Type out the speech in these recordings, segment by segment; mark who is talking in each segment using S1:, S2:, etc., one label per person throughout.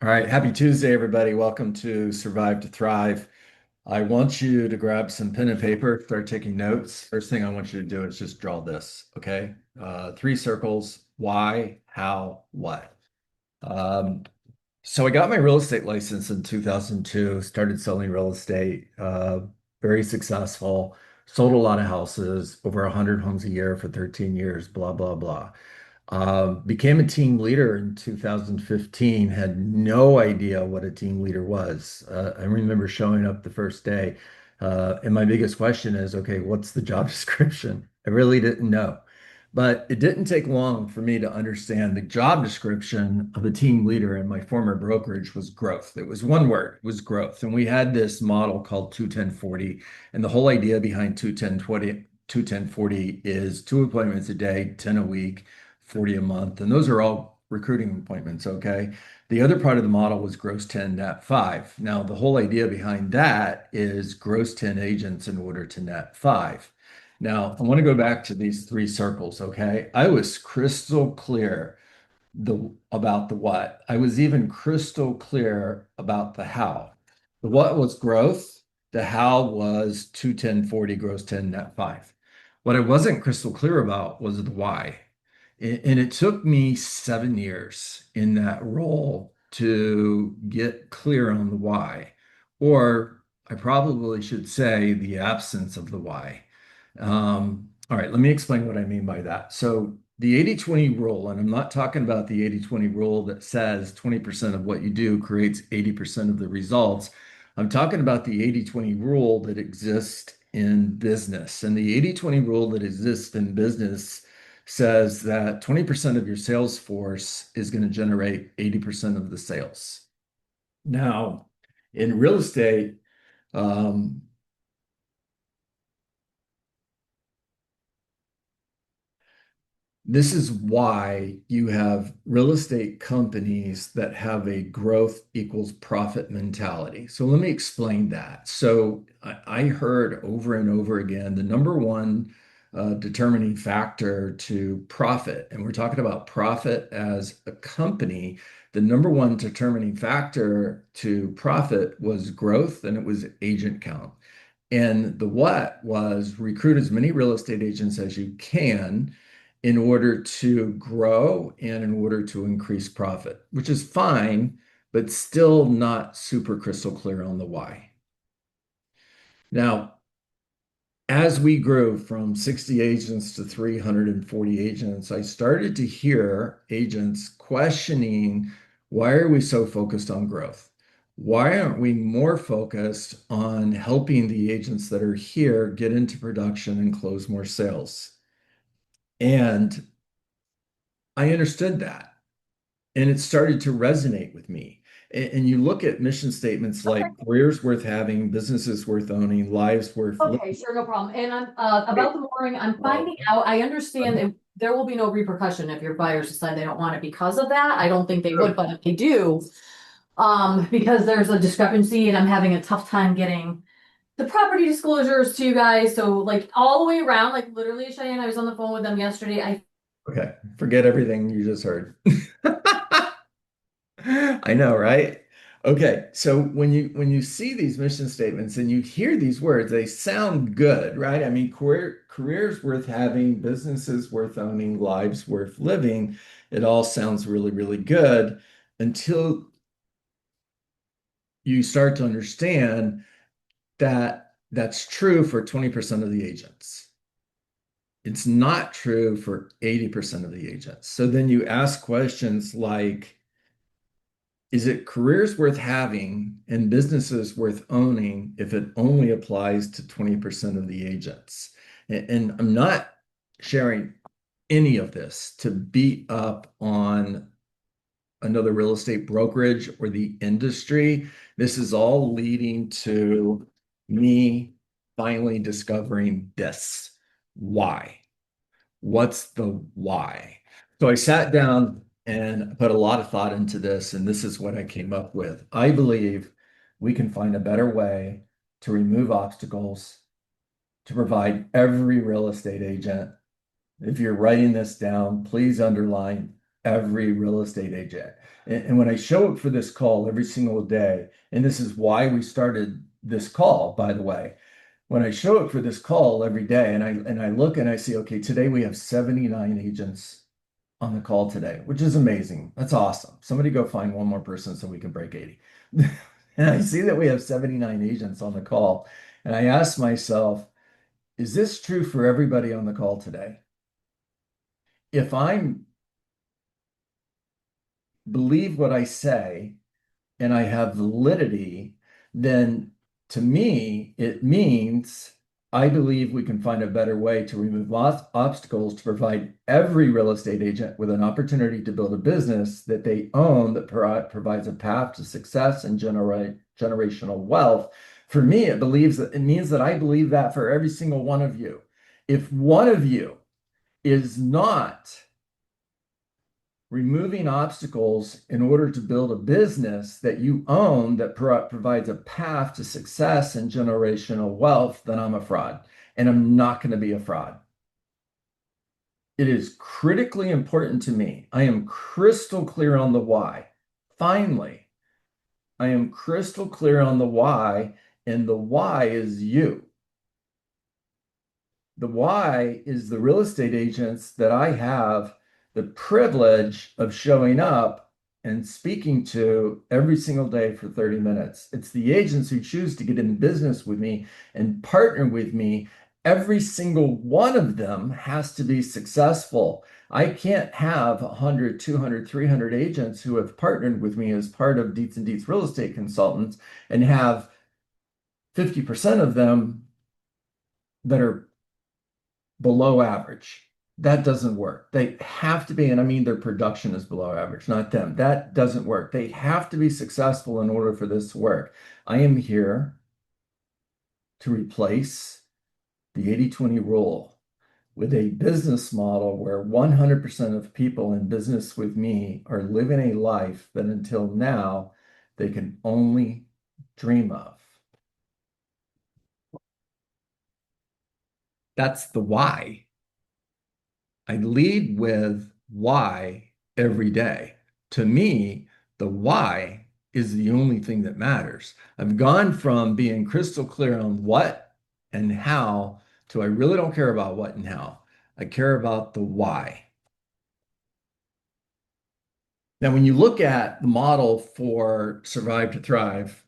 S1: All right, happy Tuesday, everybody. Welcome to Survive to Thrive. I want you to grab some pen and paper, start taking notes. First thing I want you to do is just draw this, okay? Three circles: why, how, what. Um, so I got my real estate license in 2002, started selling real estate, very successful, sold a lot of houses, over 100 homes a year for 13 years, blah, blah, blah. Became a team leader in 2015, had no idea what a team leader was. I remember showing up the first day, and my biggest question is, okay, what's the job description? I really didn't know. But it didn't take long for me to understand the job description of a team leader in my former brokerage was growth. It was one word, it was growth. And we had this model called 21040. And the whole idea behind 21040 is two appointments a day, 10 a week, 40 a month. And those are all recruiting appointments, okay? The other part of the model was gross 10, net 5. Now, the whole idea behind that is gross 10 agents in order to net 5. Now, I want to go back to these three circles, okay? I was crystal clear about the what. I was even crystal clear about the how. The what was growth, the how was 21040 gross 10 net 5. What I wasn't crystal clear about was the why. And it took me 7 years in that role to get clear on the why, or I probably should say the absence of the why. All right, let me explain what I mean by that. So, the 80/20 rule, and I'm not talking about the 80/20 rule that says 20% of what you do creates 80% of the results. I'm talking about the 80/20 rule that exists in business. And the 80/20 rule that exists in business says that 20% of your sales force is going to generate 80% of the sales. Now, in real estate, um, this is why you have real estate companies that have a growth equals profit mentality. So let me explain that. So I heard over and over again the number one determining factor to profit, and we're talking about profit as a company. The number one determining factor to profit was growth, and it was agent count. And the what was recruit as many real estate agents as you can in order to grow and in order to increase profit, which is fine, but still not super crystal clear on the why. Now, as we grew from 60 agents to 340 agents, I started to hear agents questioning, why are we so focused on growth? Why aren't we more focused on helping the agents that are here get into production and close more sales? And I understood that. And it started to resonate with me. And you look at mission statements like careers worth having, businesses worth owning, lives worth
S2: Okay,
S1: living.
S2: sure, no problem. And I'm about the mooring, I'm finding out, I understand that there will be no repercussion if your buyers decide they don't want it because of that. I don't think they would, but if they do, because there's a discrepancy and I'm having a tough time getting the property disclosures to you guys. So like all the way around, like literally Cheyenne, I was on the phone with them yesterday.
S1: Okay, forget everything you just heard. I know, right? Okay, so when you see these mission statements and you hear these words, they sound good, right? I mean, careers worth having, businesses worth owning, lives worth living. It all sounds really, really good until you start to understand that that's true for 20% of the agents. It's not true for 80% of the agents. So then you ask questions like, is it careers worth having and businesses worth owning if it only applies to 20% of the agents? And I'm not sharing any of this to beat up on another real estate brokerage or the industry. This is all leading to me finally discovering this. Why? What's the why? So I sat down and put a lot of thought into this, and this is what I came up with. I believe we can find a better way to remove obstacles to provide every real estate agent. If you're writing this down, please underline every real estate agent. And when I show up for this call every single day, and this is why we started this call, by the way, when I show up for this call every day and I look and I see, okay, today we have 79 agents on the call today, which is amazing. That's awesome. Somebody go find one more person so we can break 80. And I see that we have 79 agents on the call. And I ask myself, is this true for everybody on the call today? If I believe what I say and I have validity, then to me, it means I believe we can find a better way to remove obstacles to provide every real estate agent with an opportunity to build a business that they own that provides a path to success and generate generational wealth. For me, it means that I believe that for every single one of you. If one of you is not removing obstacles in order to build a business that you own that provides a path to success and generational wealth, then I'm a fraud. And I'm not going to be a fraud. It is critically important to me. I am crystal clear on the why. Finally, I am crystal clear on the why, and the why is you. The why is the real estate agents that I have the privilege of showing up and speaking to every single day for 30 minutes. It's the agents who choose to get in business with me and partner with me. Every single one of them has to be successful. I can't have 100, 200, 300 agents who have partnered with me as part of Dietz and Dietz Real Estate Consultants and have 50% of them that are below average. That doesn't work. They have to be, and I mean their production is below average, not them. That doesn't work. They have to be successful in order for this to work. I am here to replace the 80/20 rule with a business model where 100% of people in business with me are living a life that until now they can only dream of. That's the why. I lead with why every day. To me, the why is the only thing that matters. I've gone from being crystal clear on what and how to I really don't care about what and how. I care about the why. Now, when you look at the model for Survive to Thrive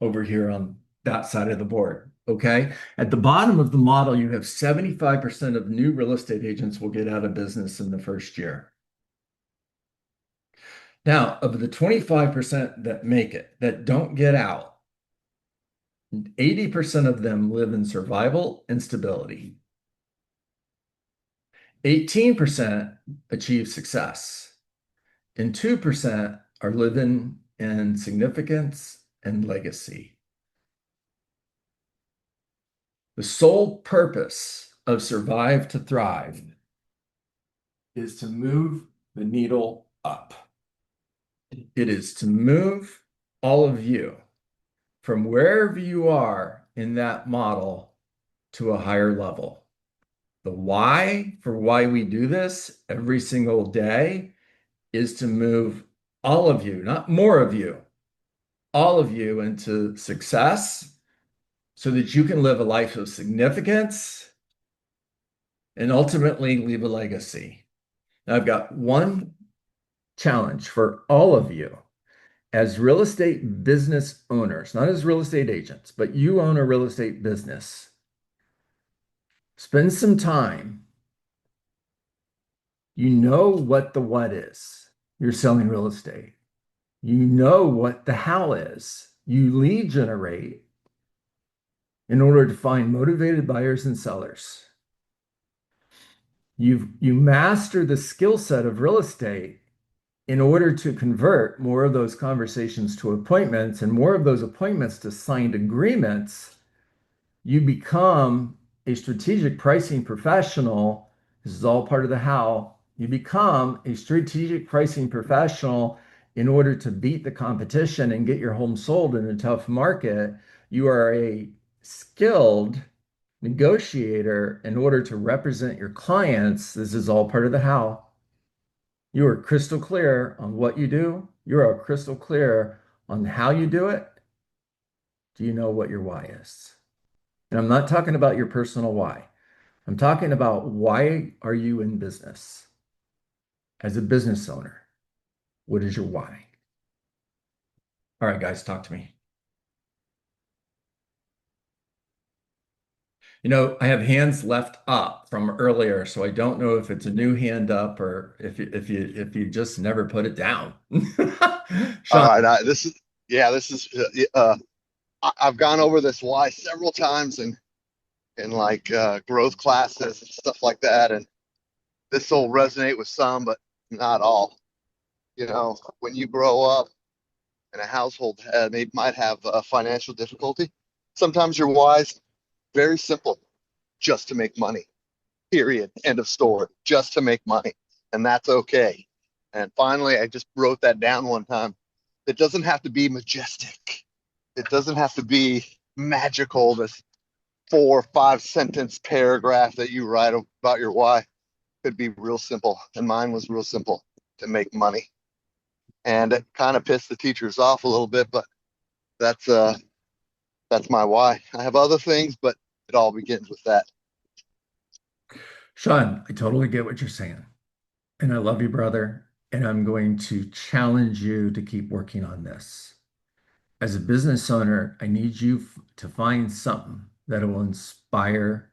S1: over here on that side of the board, okay? At the bottom of the model, you have 75% of new real estate agents will get out of business in the first year. Now, of the 25% that make it, that don't get out, 80% of them live in survival and stability. 18% achieve success, and 2% are living in significance and legacy. The sole purpose of Survive to Thrive is to move the needle up. It is to move all of you from wherever you are in that model to a higher level. The why for why we do this every single day is to move all of you, not more of you, all of you into success so that you can live a life of significance and ultimately leave a legacy. Now, I've got one challenge for all of you as real estate business owners, not as real estate agents, but you own a real estate business. Spend some time. You know what the what is. You're selling real estate. You know what the how is. You lead generate in order to find motivated buyers and sellers. You master the skill set of real estate in order to convert more of those conversations to appointments and more of those appointments to signed agreements. You become a strategic pricing professional. This is all part of the how. You become a strategic pricing professional in order to beat the competition and get your home sold in a tough market. You are a skilled negotiator in order to represent your clients. This is all part of the how. You are crystal clear on what you do. You are crystal clear on how you do it. Do you know what your why is? And I'm not talking about your personal why. I'm talking about why are you in business as a business owner? What is your why? All right, guys, talk to me. I have hands left up from earlier, so I don't know if it's a new hand up or if you just never put it down.
S3: All
S1: Sean,
S3: right, this is I've gone over this why several times in like growth classes and stuff like that, and this will resonate with some, but not all. When you grow up in a household that might have financial difficulty, sometimes your why's very simple, just to make money. Period. End of story. Just to make money, and that's okay. And finally, I just wrote that down one time. It doesn't have to be majestic. It doesn't have to be magical, this 4 or 5 sentence paragraph that you write about your why. Could be real simple. And mine was real simple: to make money. And it kind of pissed the teachers off a little bit, but that's that's my why. I have other things, but it all begins with that.
S1: Sean, I totally get what you're saying. And I love you, brother. And I'm going to challenge you to keep working on this. As a business owner, I need you to find something that will inspire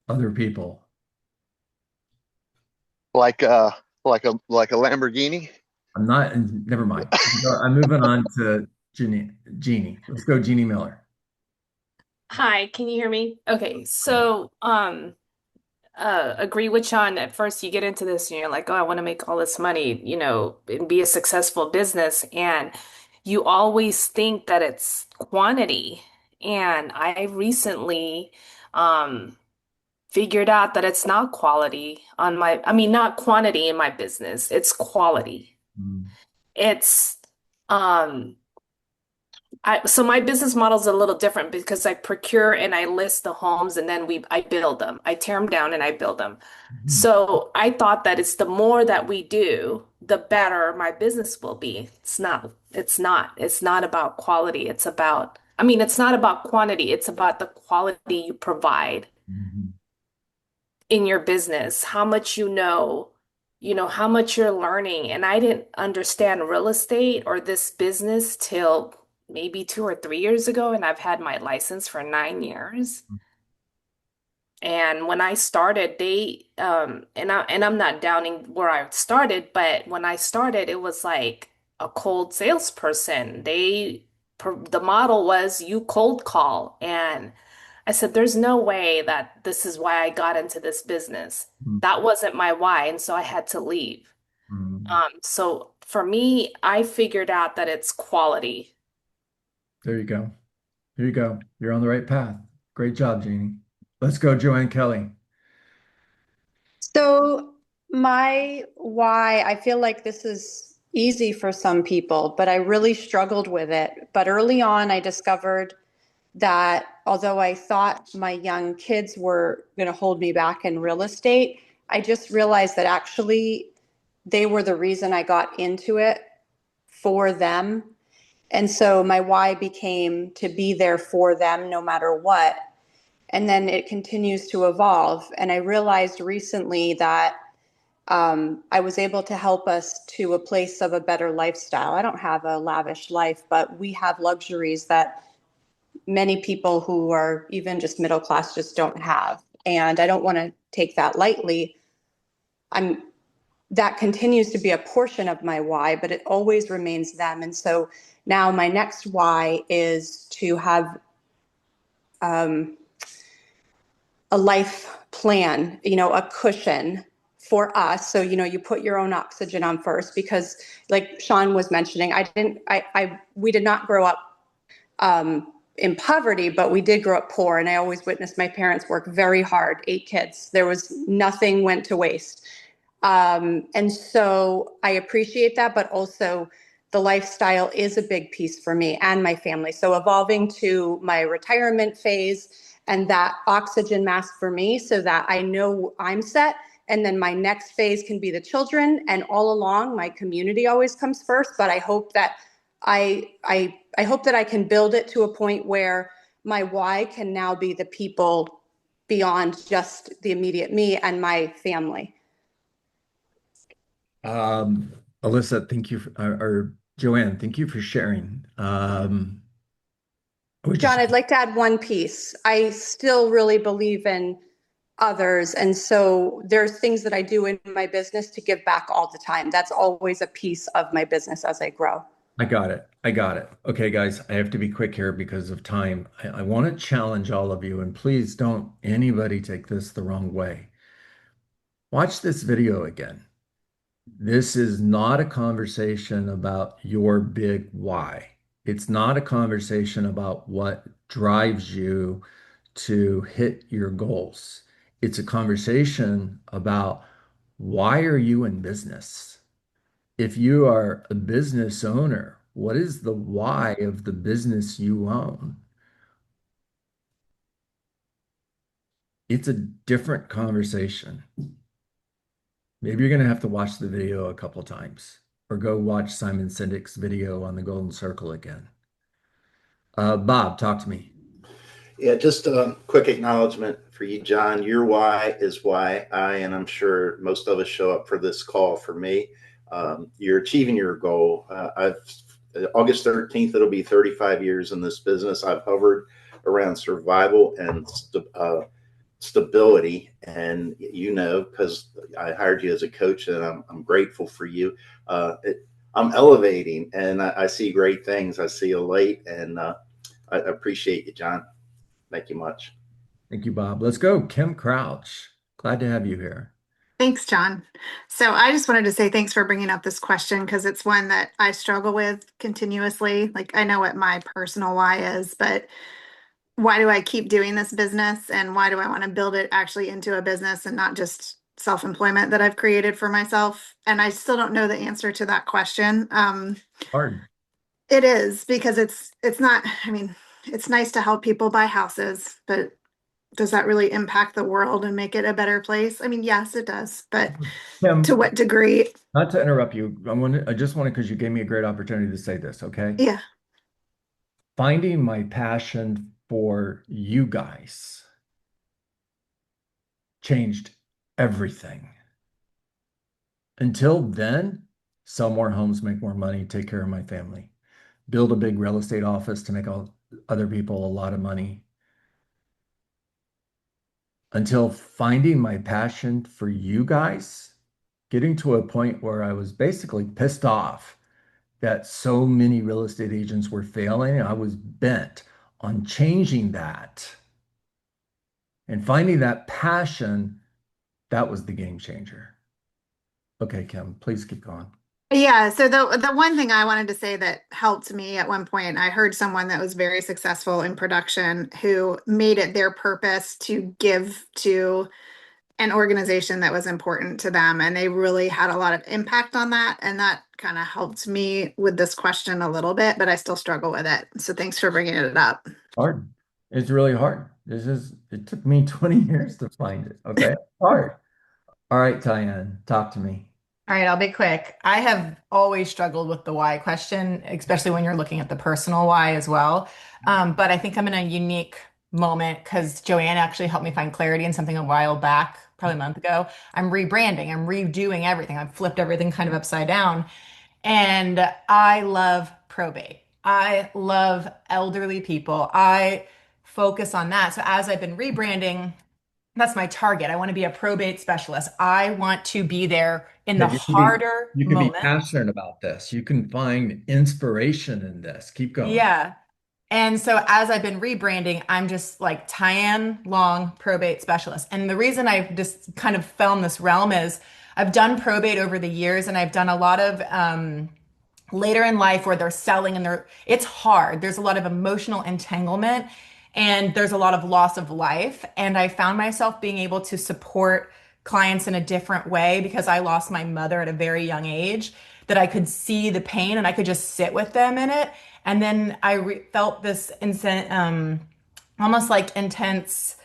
S1: other people.
S3: Like like a Lamborghini.
S1: I'm not, and never mind. I'm moving on to Jeannie. Let's go, Jeannie Miller.
S4: Hi, can you hear me? Okay, so agree with Sean. At first you get into this and you're like, oh, I want to make all this money, and be a successful business. And you always think that it's quantity. And I recently figured out that it's not quality I mean, not quantity in my business, it's quality.
S1: Mm,
S4: It's um so my business model is a little different because I procure and I list the homes and then I build them. I tear them down and I build them.
S1: mhm,
S4: So I thought that it's the more that we do, the better my business will be. It's not about quality. It's not about quantity. It's about the quality you provide
S1: mhm,
S4: in your business, how much how much you're learning. And I didn't understand real estate or this business till maybe 2 or 3 years ago, and I've had my license for 9 years. And when I started, I'm not downing where I started, but when I started, it was like a cold salesperson. The model was you cold call, and I said, there's no way that this is why I got into this business.
S1: mhm,
S4: That wasn't my why, and so I had to leave.
S1: mhm.
S4: So for me, I figured out that it's quality.
S1: There you go. There you go. You're on the right path. Great job, Jeannie. Let's go, Joanne Kelly.
S5: So my why, I feel like this is easy for some people, but I really struggled with it. But early on, I discovered that although I thought my young kids were going to hold me back in real estate, I just realized that actually they were the reason I got into it for them. And so my why became to be there for them no matter what. And then it continues to evolve. And I realized recently that I was able to help us to a place of a better lifestyle. I don't have a lavish life, but we have luxuries that many people who are even just middle class just don't have. And I don't want to take that lightly. I'm That continues to be a portion of my why, but it always remains them. And so now my next why is to have um, a life plan, a cushion for us. So, you put your own oxygen on first because like Sean was mentioning, we did not grow up in poverty, but we did grow up poor. And I always witnessed my parents work very hard, 8 kids. There was nothing went to waste. And so I appreciate that, but also the lifestyle is a big piece for me and my family. So evolving to my retirement phase and that oxygen mask for me so that I know I'm set and then my next phase can be the children. And all along, my community always comes first. But I hope that I hope that I can build it to a point where my why can now be the people beyond just the immediate me and my family.
S1: Alyssa, thank you, or Joanne, thank you for sharing.
S5: John, I'd like to add one piece. I still really believe in others. And so there's things that I do in my business to give back all the time. That's always a piece of my business as I grow.
S1: I got it. I got it. Okay, guys, I have to be quick here because of time. I want to challenge all of you, and please don't anybody take this the wrong way. Watch this video again. This is not a conversation about your big why. It's not a conversation about what drives you to hit your goals. It's a conversation about why are you in business? If you are a business owner, what is the why of the business you own? It's a different conversation. Maybe you're going to have to watch the video a couple times or go watch Simon Sinek's video on the Golden Circle again. Bob, talk to me.
S6: Yeah, just a quick acknowledgement for you, John. Your why is why and I'm sure most of us show up for this call for me. You're achieving your goal. August 13th, it'll be 35 years in this business. I've hovered around survival and stability, and because I hired you as a coach, and I'm grateful for you. I'm elevating, and I see great things. I see a light, and I appreciate you, John. Thank you much.
S1: Thank you, Bob. Let's go. Kim Crouch. Glad to have you here.
S7: Thanks, John. So I just wanted to say thanks for bringing up this question because it's one that I struggle with continuously. Like, I know what my personal why is, but why do I keep doing this business, and why do I want to build it actually into a business and not just self-employment that I've created for myself? And I still don't know the answer to that question.
S1: Hard.
S7: It is, because it's not, I mean, it's nice to help people buy houses, but does that really impact the world and make it a better place? I mean, yes, it does, but
S1: Kim,
S7: to what degree?
S1: not to interrupt you, I just want to, because you gave me a great opportunity to say this, okay?
S7: Yeah.
S1: Finding my passion for you guys changed everything. Until then, sell more homes, make more money, take care of my family, build a big real estate office to make all other people a lot of money. Until finding my passion for you guys, getting to a point where I was basically pissed off that so many real estate agents were failing. I was bent on changing that. And finding that passion, that was the game changer. Okay, Kim, please keep going.
S7: Yeah, so the one thing I wanted to say that helped me at one point, I heard someone that was very successful in production who made it their purpose to give to an organization that was important to them, and they really had a lot of impact on that, and that kind of helped me with this question a little bit, but I still struggle with it. So thanks for bringing it up.
S1: Hard. It's really hard. It took me 20 years to find it. Okay. Hard. All right, Tyann, talk to me.
S8: All right, I'll be quick. I have always struggled with the why question, especially when you're looking at the personal why as well. But I think I'm in a unique moment because Joanne actually helped me find clarity in something a while back, probably a month ago. I'm rebranding, I'm redoing everything. I've flipped everything kind of upside down. And I love probate. I love elderly people. I focus on that. So as I've been rebranding, that's my target. I want to be a probate specialist. I want to be there in the harder
S1: You can be
S8: moments.
S1: passionate about this. You can find inspiration in this. Keep going.
S8: Yeah. And so as I've been rebranding, I'm just like Tyann Long, probate specialist. And the reason I've just kind of fell in this realm is I've done probate over the years, and I've done a lot of later in life where they're selling and it's hard. There's a lot of emotional entanglement, and there's a lot of loss of life. And I found myself being able to support clients in a different way because I lost my mother at a very young age, that I could see the pain and I could just sit with them in it. And then I felt this almost like intense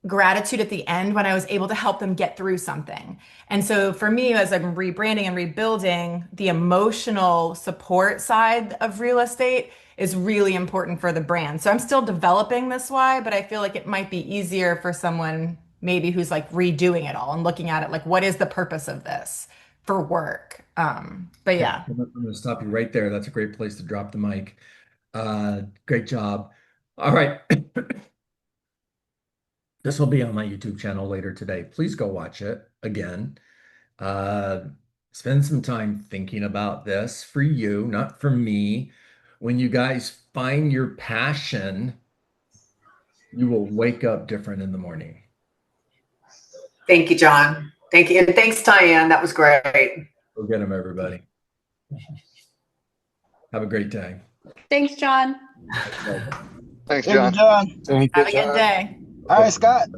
S8: gratitude at the end when I was able to help them get through something. And so for me, as I'm rebranding and rebuilding, the emotional support side of real estate is really important for the brand. So I'm still developing this why, but I feel like it might be easier for someone maybe who's like redoing it all and looking at it like, what is the purpose of this for work? But yeah.
S1: I'm going to stop you right there. That's a great place to drop the mic. Great job. All right. This will be on my YouTube channel later today. Please go watch it again. Uh, Spend some time thinking about this for you, not for me. When you guys find your passion, you will wake up different in the morning.
S9: Thank you, John. Thank you. And thanks, Diane. That was great.
S1: Go get them, everybody. Have a great day.
S5: Thanks, John.
S3: Thanks,
S10: Thank you,
S3: John.
S10: John.
S8: Have a good day.
S10: All right, Scott.